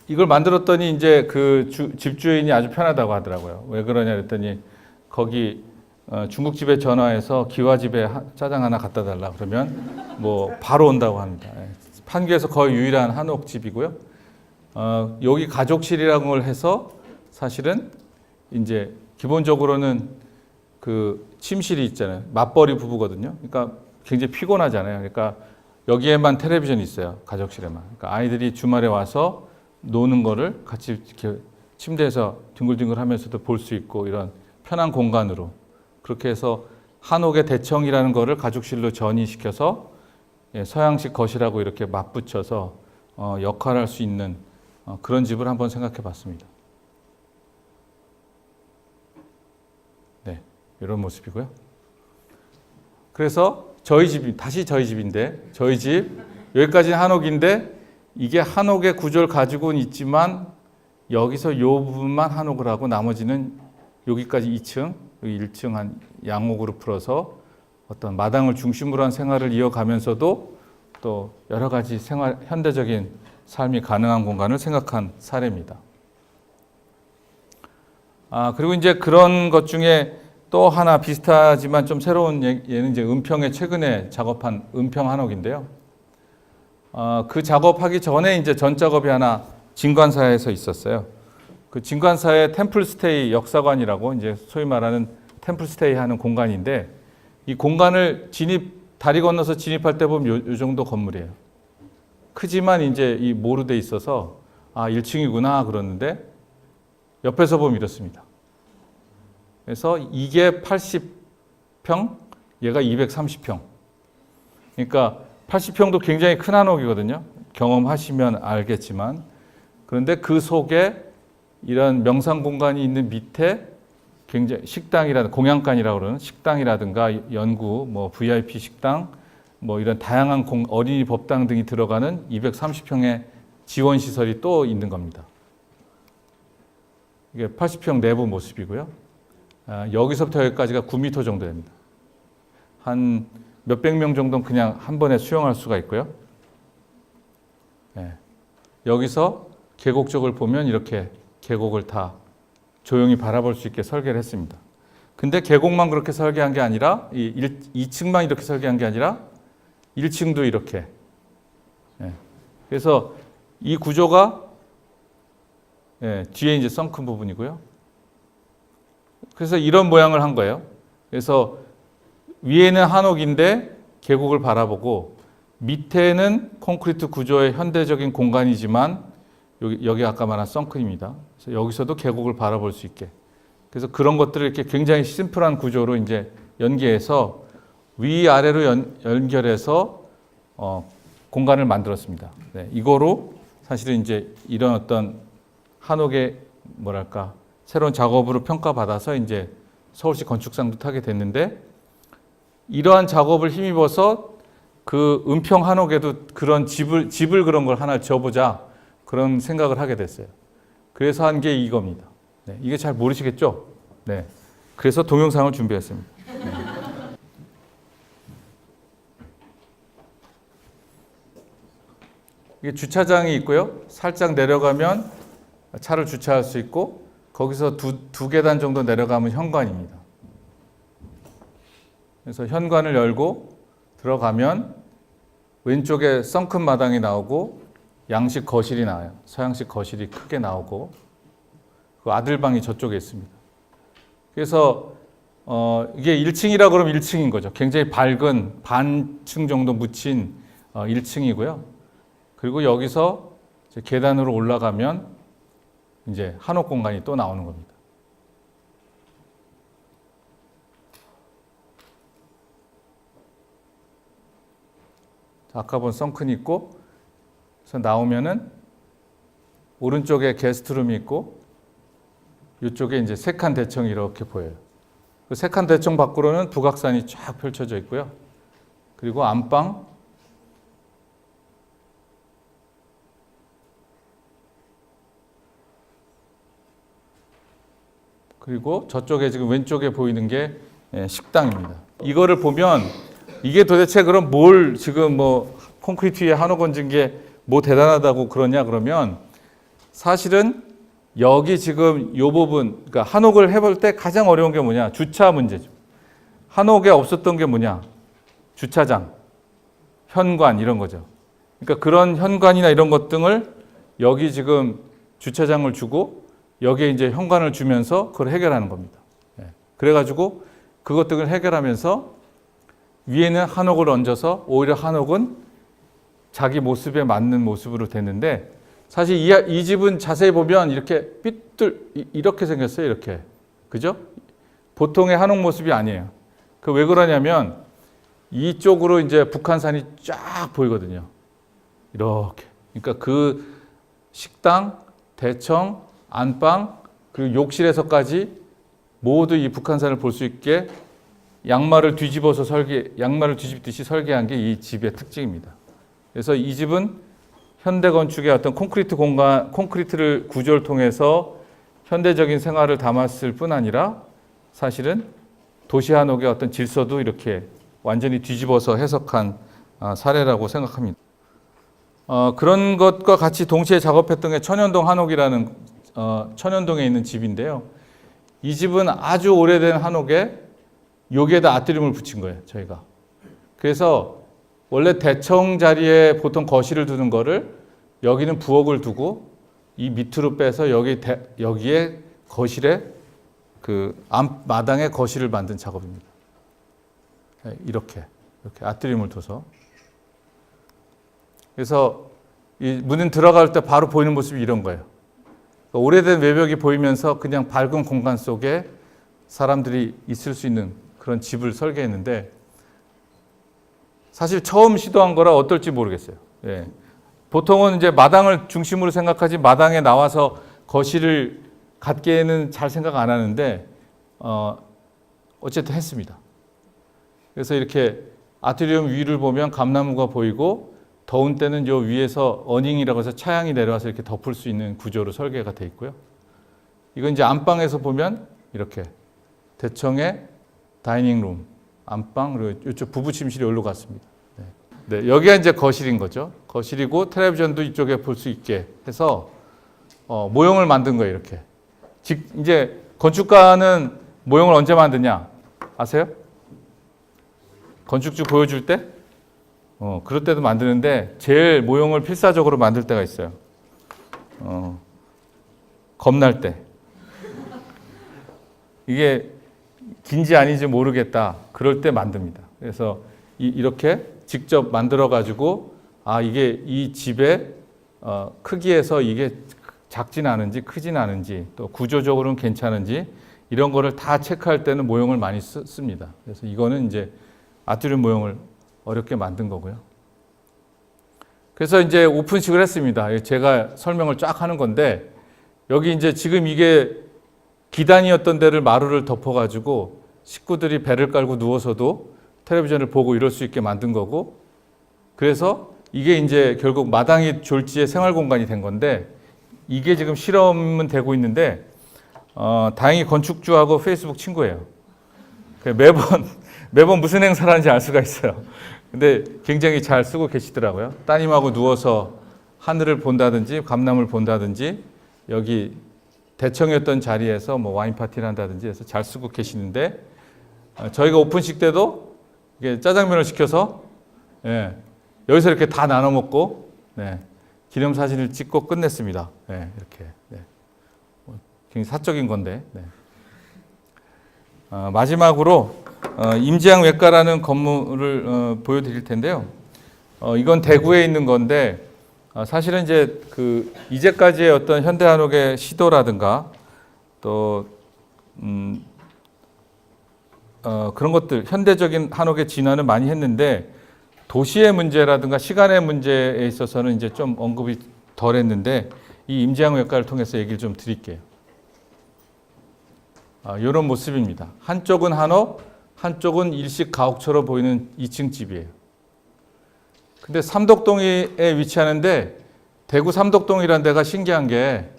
이걸 만들었더니 이제 그 집주인이 아주 편하다고 하더라고요. 왜 그러냐 그랬더니 거기 중국집에 전화해서 기와집에 짜장 하나 갖다 달라 그러면 뭐 바로 온다고 합니다. 예. 판교에서 거의 유일한 한옥집이고요. 여기 가족실이라는 걸 해서 사실은 이제 기본적으로는 그 침실이 있잖아요. 맞벌이 부부거든요. 그러니까 굉장히 피곤하잖아요. 그러니까 여기에만 텔레비전이 있어요. 가족실에만. 그러니까 아이들이 주말에 와서 노는 거를 같이 이렇게 침대에서 뒹굴뒹굴 하면서도 볼 수 있고 이런 편한 공간으로 그렇게 해서 한옥의 대청이라는 거를 가족실로 전이시켜서 서양식 거실하고 이렇게 맞붙여서 역할할 수 있는 그런 집을 한번 생각해 봤습니다. 네, 이런 모습이고요. 그래서 다시 저희 집인데, 저희 집, 여기까지는 한옥인데, 이게 한옥의 구조를 가지고는 있지만, 여기서 요 부분만 한옥을 하고, 나머지는 여기까지 2층, 여기 1층 한 양옥으로 풀어서 어떤 마당을 중심으로 한 생활을 이어가면서도 또 여러 가지 현대적인 삶이 가능한 공간을 생각한 사례입니다. 그리고 이제 그런 것 중에 또 하나 비슷하지만 좀 새로운 얘는 이제 은평에 최근에 작업한 은평 한옥인데요. 그 작업하기 전에 이제 전 작업이 하나 진관사에서 있었어요. 그 진관사의 템플스테이 역사관이라고 이제 소위 말하는 템플스테이 하는 공간인데 이 공간을 다리 건너서 진입할 때 보면 요 정도 건물이에요. 크지만 이제 이 모로 돼 있어서 1층이구나 그러는데 옆에서 보면 이렇습니다. 그래서 이게 80평, 얘가 230평. 그러니까 80평도 굉장히 큰 한옥이거든요. 경험하시면 알겠지만. 그런데 그 속에 이런 명상 공간이 있는 밑에 굉장히 식당이라든가 공양간이라고 그러는 식당이라든가 연구, 뭐 VIP 식당, 뭐 이런 다양한 어린이 법당 등이 들어가는 230평의 지원 시설이 또 있는 겁니다. 이게 80평 내부 모습이고요. 여기서부터 여기까지가 9m 정도 됩니다. 한 몇백 명 정도는 그냥 한 번에 수용할 수가 있고요. 여기서 계곡 쪽을 보면 이렇게 계곡을 다 조용히 바라볼 수 있게 설계를 했습니다. 근데 계곡만 그렇게 설계한 게 아니라 2층만 이렇게 설계한 게 아니라 1층도 이렇게. 그래서 이 구조가 뒤에 이제 썬큰 부분이고요. 그래서 이런 모양을 한 거예요. 그래서 위에는 한옥인데 계곡을 바라보고 밑에는 콘크리트 구조의 현대적인 공간이지만 여기 아까 말한 썬큰입니다. 그래서 여기서도 계곡을 바라볼 수 있게. 그래서 그런 것들을 이렇게 굉장히 심플한 구조로 이제 연계해서 위아래로 연결해서 공간을 만들었습니다. 이거로 사실은 이제 이런 어떤 한옥의 뭐랄까 새로운 작업으로 평가받아서 이제 서울시 건축상도 타게 됐는데 이러한 작업을 힘입어서 그 은평 한옥에도 그런 집을 그런 걸 하나 지어보자 그런 생각을 하게 됐어요. 그래서 한 게 이겁니다. 이게 잘 모르시겠죠? 그래서 동영상을 준비했습니다. 이게 주차장이 있고요. 살짝 내려가면 차를 주차할 수 있고 거기서 두 계단 정도 내려가면 현관입니다. 그래서 현관을 열고 들어가면 왼쪽에 썬큰 마당이 나오고 양식 거실이 나와요. 서양식 거실이 크게 나오고 그 아들방이 저쪽에 있습니다. 그래서 이게 1층이라 그러면 1층인 거죠. 굉장히 밝은 반층 정도 묻힌 1층이고요. 그리고 여기서 이제 계단으로 올라가면 이제 한옥 공간이 또 나오는 겁니다. 아까 본 썬큰이 있고, 그래서 나오면은 오른쪽에 게스트룸이 있고, 이쪽에 이제 세 칸 대청이 이렇게 보여요. 그 세 칸 대청 밖으로는 북악산이 쫙 펼쳐져 있고요. 그리고 안방, 그리고 저쪽에 지금 왼쪽에 보이는 게 식당입니다. 이거를 보면 이게 도대체 그럼 뭘 지금 뭐 콘크리트 위에 한옥 얹은 게 뭐 대단하다고 그러냐 그러면 사실은 여기 지금 요 부분, 그러니까 한옥을 해볼 때 가장 어려운 게 뭐냐? 주차 문제죠. 한옥에 없었던 게 뭐냐? 주차장, 현관 이런 거죠. 그러니까 그런 현관이나 이런 것 등을 여기 지금 주차장을 주고 여기에 이제 현관을 주면서 그걸 해결하는 겁니다. 그래가지고 그것 등을 해결하면서 위에는 한옥을 얹어서 오히려 한옥은 자기 모습에 맞는 모습으로 됐는데 사실 이 집은 자세히 보면 이렇게 이렇게 생겼어요. 이렇게. 그죠? 보통의 한옥 모습이 아니에요. 그 왜 그러냐면 이쪽으로 이제 북한산이 쫙 보이거든요. 이렇게. 그러니까 그 식당, 대청, 안방, 그리고 욕실에서까지 모두 이 북한산을 볼 수 있게 양말을 뒤집듯이 설계한 게 이 집의 특징입니다. 그래서 이 집은 현대 건축의 어떤 콘크리트를 구조를 통해서 현대적인 생활을 담았을 뿐 아니라 사실은 도시 한옥의 어떤 질서도 이렇게 완전히 뒤집어서 해석한 사례라고 생각합니다. 그런 것과 같이 동시에 작업했던 게 천연동 한옥이라는 천연동에 있는 집인데요. 이 집은 아주 오래된 한옥에 여기에다 아트리움을 붙인 거예요, 저희가. 그래서 원래 대청 자리에 보통 거실을 두는 거를 여기는 부엌을 두고 이 밑으로 빼서 여기에 거실에 그 마당에 거실을 만든 작업입니다. 이렇게 아트리움을 둬서. 그래서 이 문은 들어갈 때 바로 보이는 모습이 이런 거예요. 오래된 외벽이 보이면서 그냥 밝은 공간 속에 사람들이 있을 수 있는 그런 집을 설계했는데 사실 처음 시도한 거라 어떨지 모르겠어요. 예. 보통은 이제 마당을 중심으로 생각하지 마당에 나와서 거실을 갖게는 잘 생각 안 하는데 어쨌든 했습니다. 그래서 이렇게 아트리움 위를 보면 감나무가 보이고 더운 때는 요 위에서 어닝이라고 해서 차양이 내려와서 이렇게 덮을 수 있는 구조로 설계가 돼 있고요. 이건 이제 안방에서 보면 이렇게 대청의 다이닝룸, 안방, 그리고 이쪽 부부 침실이 여기로 갔습니다. 네, 여기가 이제 거실인 거죠. 거실이고 텔레비전도 이쪽에 볼 수 있게 해서 모형을 만든 거예요, 이렇게. 이제 건축가는 모형을 언제 만드냐? 아세요? 건축주 보여줄 때? 그럴 때도 만드는데 제일 모형을 필사적으로 만들 때가 있어요. 겁날 때. 이게 긴지 아닌지 모르겠다. 그럴 때 만듭니다. 그래서 이렇게 직접 만들어 가지고 이게 이 집의 크기에서 이게 작진 않은지 크진 않은지 또 구조적으로는 괜찮은지 이런 거를 다 체크할 때는 모형을 많이 씁니다. 그래서 이거는 이제 아트리움 모형을 어렵게 만든 거고요. 그래서 이제 오픈식을 했습니다. 제가 설명을 쫙 하는 건데 여기 이제 지금 이게 기단이었던 데를 마루를 덮어가지고 식구들이 배를 깔고 누워서도 텔레비전을 보고 이럴 수 있게 만든 거고 그래서 이게 이제 결국 마당이 졸지의 생활 공간이 된 건데 이게 지금 실험은 되고 있는데 다행히 건축주하고 페이스북 친구예요. 매번 무슨 행사를 하는지 알 수가 있어요. 근데 굉장히 잘 쓰고 계시더라고요. 따님하고 누워서 하늘을 본다든지 감람을 본다든지 여기 대청이었던 자리에서 뭐 와인 파티를 한다든지 해서 잘 쓰고 계시는데 저희가 오픈식 때도 이게 짜장면을 시켜서 여기서 이렇게 다 나눠 먹고 기념사진을 찍고 끝냈습니다. 이렇게 굉장히 사적인 건데 마지막으로 임지양 외과라는 건물을 보여드릴 텐데요. 이건 대구에 있는 건데 사실은 이제 이제까지의 어떤 현대 한옥의 시도라든가 또 그런 것들 현대적인 한옥의 진화는 많이 했는데 도시의 문제라든가 시간의 문제에 있어서는 이제 좀 언급이 덜했는데 이 임지양 외과를 통해서 얘기를 좀 드릴게요. 이런 모습입니다. 한쪽은 한옥, 한쪽은 일식 가옥처럼 보이는 2층 집이에요. 근데 삼덕동에 위치하는데 대구 삼덕동이라는 데가 신기한 게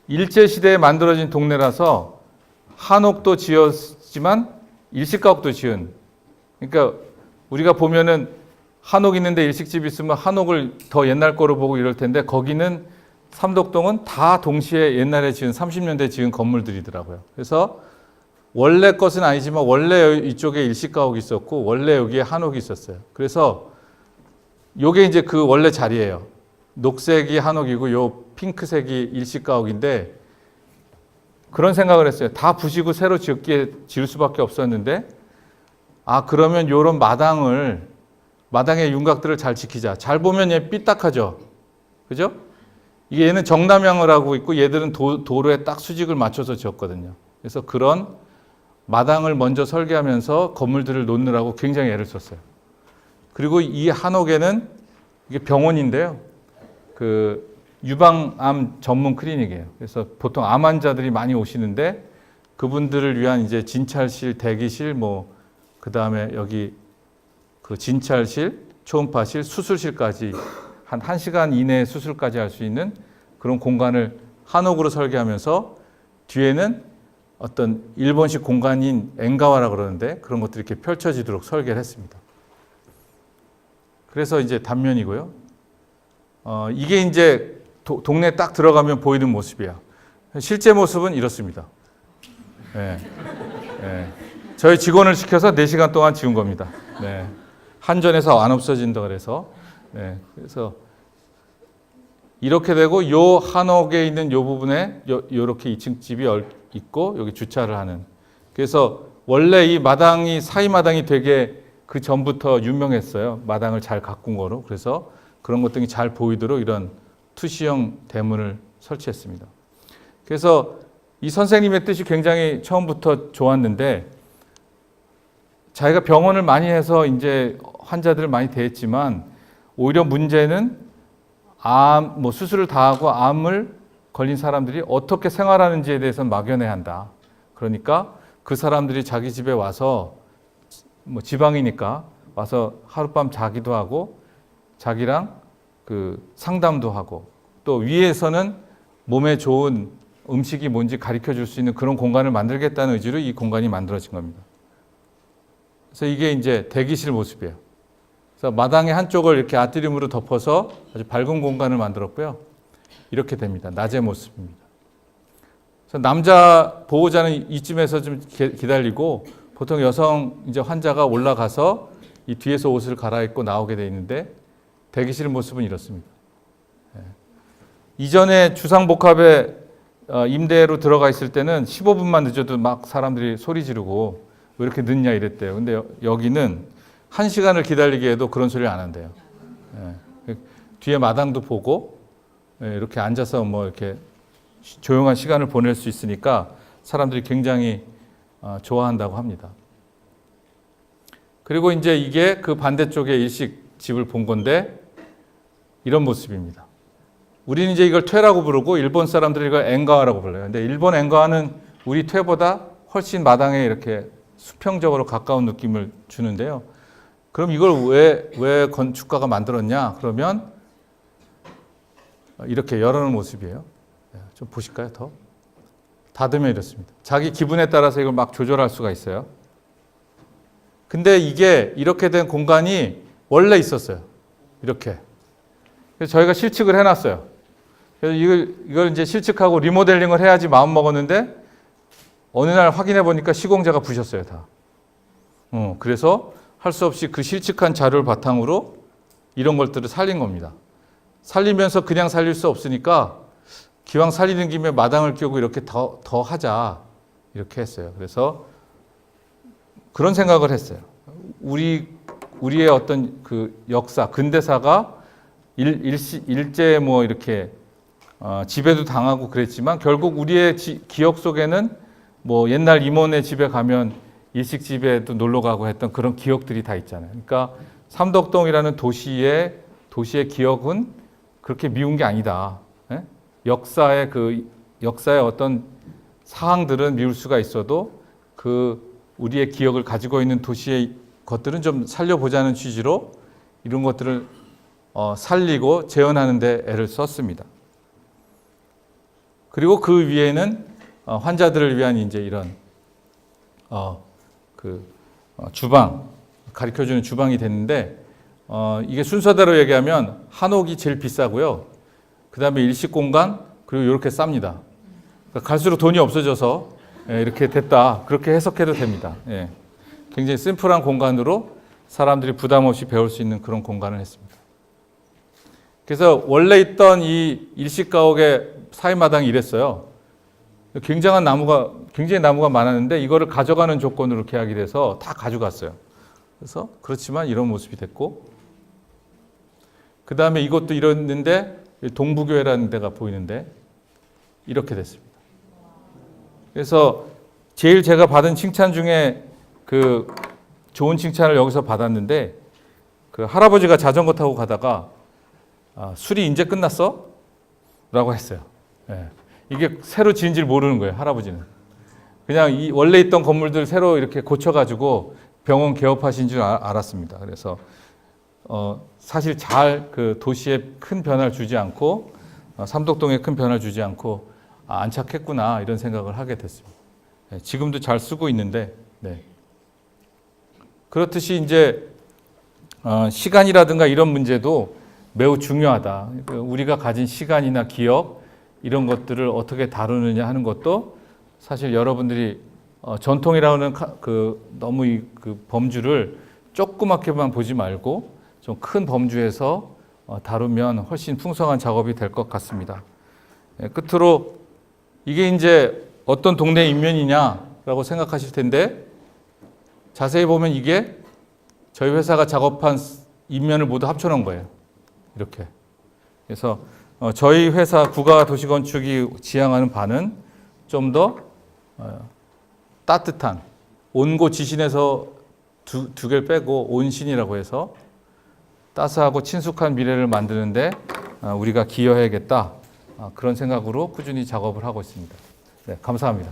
일제시대에 만들어진 동네라서 한옥도 지었지만 일식가옥도 지은. 그러니까 우리가 보면은 한옥 있는데 일식집 있으면 한옥을 더 옛날 거로 보고 이럴 텐데 거기는 삼덕동은 다 동시에 옛날에 지은 30년대 지은 건물들이더라고요. 그래서 원래 것은 아니지만 원래 이쪽에 일식가옥이 있었고 원래 여기에 한옥이 있었어요. 그래서 요게 이제 그 원래 자리예요. 녹색이 한옥이고 요 핑크색이 일식가옥인데 그런 생각을 했어요. 다 부시고 새로 지을 수밖에 없었는데 그러면 요런 마당의 윤곽들을 잘 지키자. 잘 보면 얘 삐딱하죠. 그죠? 이게 얘는 정남향을 하고 있고 얘들은 도로에 딱 수직을 맞춰서 지었거든요. 그래서 그런 마당을 먼저 설계하면서 건물들을 놓느라고 굉장히 애를 썼어요. 그리고 이 한옥에는 이게 병원인데요. 그 유방암 전문 클리닉이에요. 그래서 보통 암 환자들이 많이 오시는데 그분들을 위한 이제 진찰실, 대기실, 그 다음에 여기 그 진찰실, 초음파실, 수술실까지 한 1시간 이내에 수술까지 할 수 있는 그런 공간을 한옥으로 설계하면서 뒤에는 어떤 일본식 공간인 엔가와라 그러는데 그런 것들이 이렇게 펼쳐지도록 설계를 했습니다. 그래서 이제 단면이고요. 이게 이제 동네 딱 들어가면 보이는 모습이야. 실제 모습은 이렇습니다. 네. 네. 저희 직원을 시켜서 4시간 동안 지은 겁니다. 네. 한전에서 안 없어진다 그래서. 네. 그래서 이렇게 되고 요 한옥에 있는 요 부분에 요렇게 2층 집이 있고 여기 주차를 하는. 그래서 원래 이 마당이 사이 마당이 되게 그 전부터 유명했어요. 마당을 잘 가꾼 거로. 그래서 그런 것들이 잘 보이도록 이런 투시형 대문을 설치했습니다. 그래서 이 선생님의 뜻이 굉장히 처음부터 좋았는데 자기가 병원을 많이 해서 이제 환자들을 많이 대했지만 오히려 문제는 수술을 다 하고 암을 걸린 사람들이 어떻게 생활하는지에 대해서 막연해야 한다. 그러니까 그 사람들이 자기 집에 와서 지방이니까 와서 하룻밤 자기도 하고 자기랑 그 상담도 하고 또 위에서는 몸에 좋은 음식이 뭔지 가르쳐 줄 수 있는 그런 공간을 만들겠다는 의지로 이 공간이 만들어진 겁니다. 그래서 이게 이제 대기실 모습이에요. 그래서 마당의 한쪽을 이렇게 아트리움으로 덮어서 아주 밝은 공간을 만들었고요. 이렇게 됩니다. 낮의 모습입니다. 그래서 남자 보호자는 이쯤에서 좀 기다리고 보통 여성 이제 환자가 올라가서 이 뒤에서 옷을 갈아입고 나오게 돼 있는데 대기실 모습은 이렇습니다. 이전에 주상복합에 임대로 들어가 있을 때는 15분만 늦어도 막 사람들이 소리 지르고 왜 이렇게 늦냐 이랬대요. 근데 여기는 1시간을 기다리게 해도 그런 소리를 안 한대요. 뒤에 마당도 보고 이렇게 앉아서 이렇게 조용한 시간을 보낼 수 있으니까 사람들이 굉장히 좋아한다고 합니다. 그리고 이제 이게 그 반대쪽에 일식 집을 본 건데 이런 모습입니다. 우리는 이제 이걸 퇴라고 부르고 일본 사람들이 이걸 엔가와라고 불러요. 근데 일본 엔가와는 우리 퇴보다 훨씬 마당에 이렇게 수평적으로 가까운 느낌을 주는데요. 그럼 이걸 왜 건축가가 만들었냐? 그러면 이렇게 열어놓은 모습이에요. 좀 보실까요? 더? 닫으면 이렇습니다. 자기 기분에 따라서 이걸 막 조절할 수가 있어요. 근데 이게 이렇게 된 공간이 원래 있었어요. 이렇게. 그래서 저희가 실측을 해놨어요. 그래서 이걸 이제 실측하고 리모델링을 해야지 마음 먹었는데 어느 날 확인해 보니까 시공자가 부셨어요, 다. 그래서 할 수 없이 그 실측한 자료를 바탕으로 이런 것들을 살린 겁니다. 살리면서 그냥 살릴 수 없으니까 기왕 살리는 김에 마당을 끼우고 이렇게 더 하자. 이렇게 했어요. 그래서 그런 생각을 했어요. 우리의 어떤 그 역사, 근대사가 일제 이렇게 지배도 당하고 그랬지만 결국 우리의 기억 속에는 옛날 이모네 집에 가면 일식집에도 놀러 가고 했던 그런 기억들이 다 있잖아요. 그러니까 삼덕동이라는 도시의 기억은 그렇게 미운 게 아니다. 역사의 어떤 사항들은 미울 수가 있어도 우리의 기억을 가지고 있는 도시의 것들은 좀 살려보자는 취지로 이런 것들을 살리고 재현하는 데 애를 썼습니다. 그리고 그 위에는 환자들을 위한 이제 이런 주방, 가르쳐주는 주방이 됐는데, 이게 순서대로 얘기하면 한옥이 제일 비싸고요. 그 다음에 일식 공간, 그리고 이렇게 쌉니다. 그러니까 갈수록 돈이 없어져서 이렇게 됐다. 그렇게 해석해도 됩니다. 예. 굉장히 심플한 공간으로 사람들이 부담 없이 배울 수 있는 그런 공간을 했습니다. 그래서 원래 있던 이 일식 가옥의 사이마당이 이랬어요. 굉장히 나무가 많았는데 이거를 가져가는 조건으로 계약이 돼서 다 가져갔어요. 그래서 그렇지만 이런 모습이 됐고, 그 다음에 이것도 이랬는데 동부교회라는 데가 보이는데 이렇게 됐습니다. 그래서 제일 제가 받은 칭찬 중에 좋은 칭찬을 여기서 받았는데, 할아버지가 자전거 타고 가다가 술이 이제 끝났어? 라고 했어요. 예. 이게 새로 지은 줄 모르는 거예요, 할아버지는. 그냥 원래 있던 건물들 새로 이렇게 고쳐가지고 병원 개업하신 줄 알았습니다. 그래서 사실 잘 도시에 큰 변화를 주지 않고, 삼덕동에 큰 변화를 주지 않고, 안착했구나, 이런 생각을 하게 됐습니다. 네, 지금도 잘 쓰고 있는데, 네. 그렇듯이 이제 시간이라든가 이런 문제도 매우 중요하다. 우리가 가진 시간이나 기억, 이런 것들을 어떻게 다루느냐 하는 것도 사실 여러분들이 전통이라는 너무 범주를 조그맣게만 보지 말고 좀 큰 범주에서 다루면 훨씬 풍성한 작업이 될 것 같습니다. 끝으로 이게 이제 어떤 동네 인면이냐라고 생각하실 텐데, 자세히 보면 이게 저희 회사가 작업한 인면을 모두 합쳐놓은 거예요. 이렇게. 그래서 저희 회사 국가도시건축이 지향하는 바는 좀 더 따뜻한, 온고 지신에서 두 개를 빼고 온신이라고 해서 따스하고 친숙한 미래를 만드는데 우리가 기여해야겠다. 그런 생각으로 꾸준히 작업을 하고 있습니다. 네, 감사합니다.